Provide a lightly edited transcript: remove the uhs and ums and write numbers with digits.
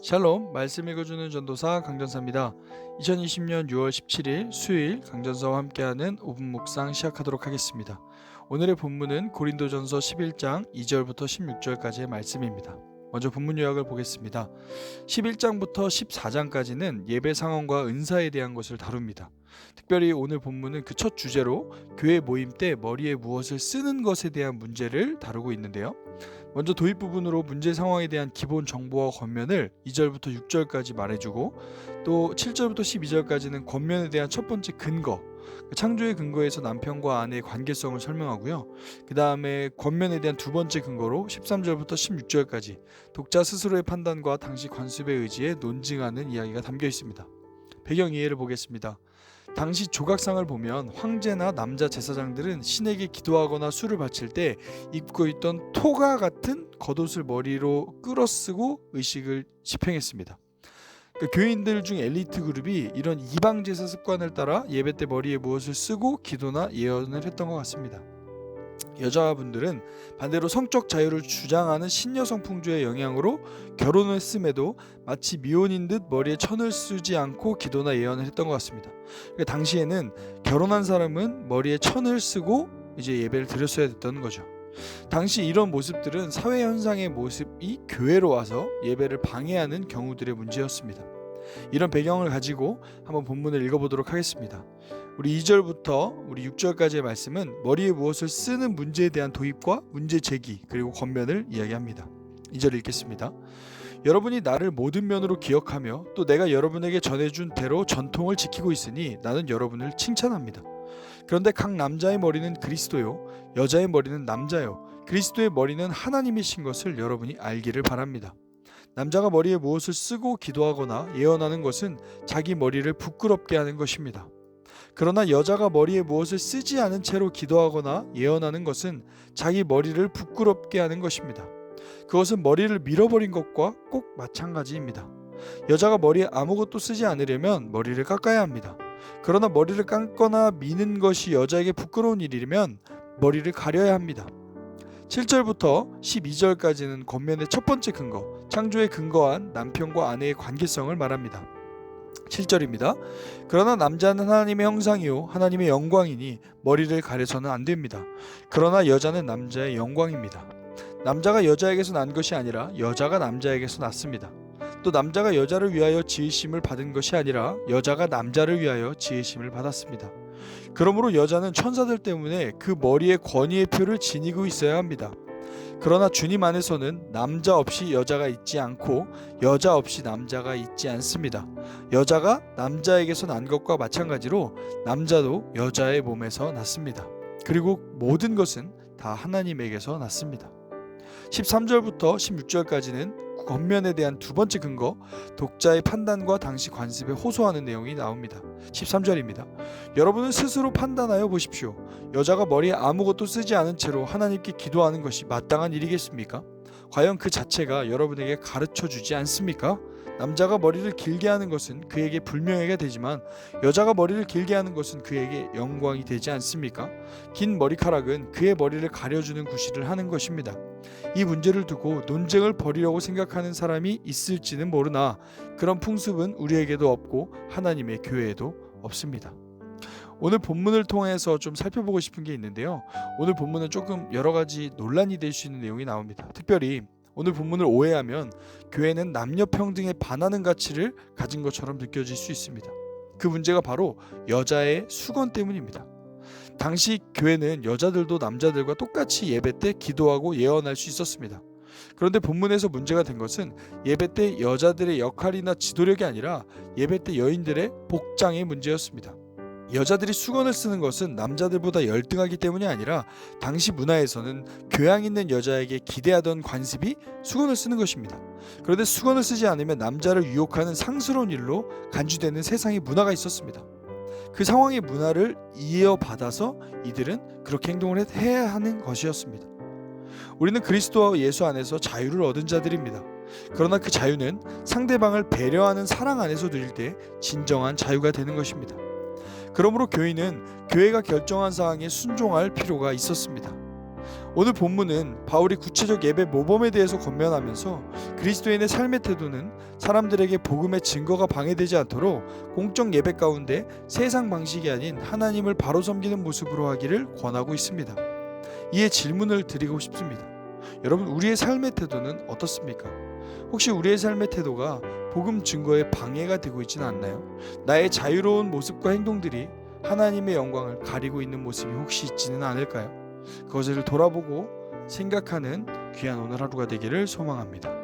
샬롬, 말씀 읽어주는 전도사 강전사입니다. 2020년 6월 17일 수요일 강전사와 함께하는 5분 묵상 시작하도록 하겠습니다. 오늘의 본문은 고린도전서 11장 2절부터 16절까지의 말씀입니다. 먼저 본문 요약을 보겠습니다. 11장부터 14장까지는 예배 상황과 은사에 대한 것을 다룹니다. 특별히 오늘 본문은 그 첫 주제로 교회 모임 때 머리에 무엇을 쓰는 것에 대한 문제를 다루고 있는데요. 먼저 도입 부분으로 문제 상황에 대한 기본 정보와 권면을 2절부터 6절까지 말해주고, 또 7절부터 12절까지는 권면에 대한 첫 번째 근거, 창조의 근거에서 남편과 아내의 관계성을 설명하고요. 그 다음에 권면에 대한 두 번째 근거로 13절부터 16절까지 독자 스스로의 판단과 당시 관습의 의지에 논증하는 이야기가 담겨 있습니다. 배경 이해를 보겠습니다. 당시 조각상을 보면 황제나 남자 제사장들은 신에게 기도하거나 술을 바칠 때 입고 있던 토가 같은 겉옷을 머리로 끌어쓰고 의식을 집행했습니다. 교인들 중 엘리트 그룹이 이런 이방 제사 습관을 따라 예배 때 머리에 무엇을 쓰고 기도나 예언을 했던 것 같습니다. 여자분들은 반대로 성적 자유를 주장하는 신여성 풍조의 영향으로 결혼을 했음에도 마치 미혼인 듯 머리에 천을 쓰지 않고 기도나 예언을 했던 것 같습니다. 당시에는 결혼한 사람은 머리에 천을 쓰고 이제 예배를 드렸어야 됐던 거죠. 당시 이런 모습들은 사회 현상의 모습이 교회로 와서 예배를 방해하는 경우들의 문제였습니다. 이런 배경을 가지고 한번 본문을 읽어보도록 하겠습니다. 우리 2절부터 우리 6절까지의 말씀은 머리에 무엇을 쓰는 문제에 대한 도입과 문제 제기 그리고 권면을 이야기합니다. 2절 읽겠습니다. 여러분이 나를 모든 면으로 기억하며 또 내가 여러분에게 전해준 대로 전통을 지키고 있으니 나는 여러분을 칭찬합니다. 그런데 각 남자의 머리는 그리스도요, 여자의 머리는 남자요, 그리스도의 머리는 하나님이신 것을 여러분이 알기를 바랍니다. 남자가 머리에 무엇을 쓰고 기도하거나 예언하는 것은 자기 머리를 부끄럽게 하는 것입니다. 그러나 여자가 머리에 무엇을 쓰지 않은 채로 기도하거나 예언하는 것은 자기 머리를 부끄럽게 하는 것입니다. 그것은 머리를 밀어버린 것과 꼭 마찬가지입니다. 여자가 머리에 아무것도 쓰지 않으려면 머리를 깎아야 합니다. 그러나 머리를 감거나 미는 것이 여자에게 부끄러운 일이면 머리를 가려야 합니다. 7절부터 12절까지는 권면의 첫 번째 근거, 창조에 근거한 남편과 아내의 관계성을 말합니다. 7절입니다. 그러나 남자는 하나님의 형상이요 하나님의 영광이니 머리를 가려서는 안 됩니다. 그러나 여자는 남자의 영광입니다. 남자가 여자에게서 난 것이 아니라 여자가 남자에게서 났습니다. 또 남자가 여자를 위하여 지으심을 받은 것이 아니라 여자가 남자를 위하여 지으심을 받았습니다. 그러므로 여자는 천사들 때문에 그 머리의 권위의 표를 지니고 있어야 합니다. 그러나 주님 안에서는 남자 없이 여자가 있지 않고 여자 없이 남자가 있지 않습니다. 여자가 남자에게서 난 것과 마찬가지로 남자도 여자의 몸에서 났습니다. 그리고 모든 것은 다 하나님에게서 났습니다. 13절부터 16절까지는 권면에 대한 두 번째 근거, 독자의 판단과 당시 관습에 호소하는 내용이 나옵니다. 13절입니다. 여러분은 스스로 판단하여 보십시오. 여자가 머리에 아무것도 쓰지 않은 채로 하나님께 기도하는 것이 마땅한 일이겠습니까? 과연 그 자체가 여러분에게 가르쳐주지 않습니까? 남자가 머리를 길게 하는 것은 그에게 불명예가 되지만 여자가 머리를 길게 하는 것은 그에게 영광이 되지 않습니까? 긴 머리카락은 그의 머리를 가려주는 구실을 하는 것입니다. 이 문제를 두고 논쟁을 벌이려고 생각하는 사람이 있을지는 모르나 그런 풍습은 우리에게도 없고 하나님의 교회에도 없습니다. 오늘 본문을 통해서 좀 살펴보고 싶은 게 있는데요. 오늘 본문은 조금 여러 가지 논란이 될 수 있는 내용이 나옵니다. 특별히 오늘 본문을 오해하면 교회는 남녀 평등에 반하는 가치를 가진 것처럼 느껴질 수 있습니다. 그 문제가 바로 여자의 수건 때문입니다. 당시 교회는 여자들도 남자들과 똑같이 예배 때 기도하고 예언할 수 있었습니다. 그런데 본문에서 문제가 된 것은 예배 때 여자들의 역할이나 지도력이 아니라 예배 때 여인들의 복장의 문제였습니다. 여자들이 수건을 쓰는 것은 남자들보다 열등하기 때문이 아니라 당시 문화에서는 교양 있는 여자에게 기대하던 관습이 수건을 쓰는 것입니다. 그런데 수건을 쓰지 않으면 남자를 유혹하는 상스러운 일로 간주되는 세상의 문화가 있었습니다. 그 상황의 문화를 이어받아서 이들은 그렇게 행동을 해야 하는 것이었습니다. 우리는 그리스도와 예수 안에서 자유를 얻은 자들입니다. 그러나 그 자유는 상대방을 배려하는 사랑 안에서 누릴 때 진정한 자유가 되는 것입니다. 그러므로 교회는 교회가 결정한 사항에 순종할 필요가 있었습니다. 오늘 본문은 바울이 구체적 예배 모범에 대해서 권면하면서 그리스도인의 삶의 태도는 사람들에게 복음의 증거가 방해되지 않도록 공적 예배 가운데 세상 방식이 아닌 하나님을 바로 섬기는 모습으로 하기를 권하고 있습니다. 이에 질문을 드리고 싶습니다. 여러분, 우리의 삶의 태도는 어떻습니까? 혹시 우리의 삶의 태도가 복음 증거에 방해가 되고 있지는 않나요? 나의 자유로운 모습과 행동들이 하나님의 영광을 가리고 있는 모습이 혹시 있지는 않을까요? 그것을 돌아보고 생각하는 귀한 오늘 하루가 되기를 소망합니다.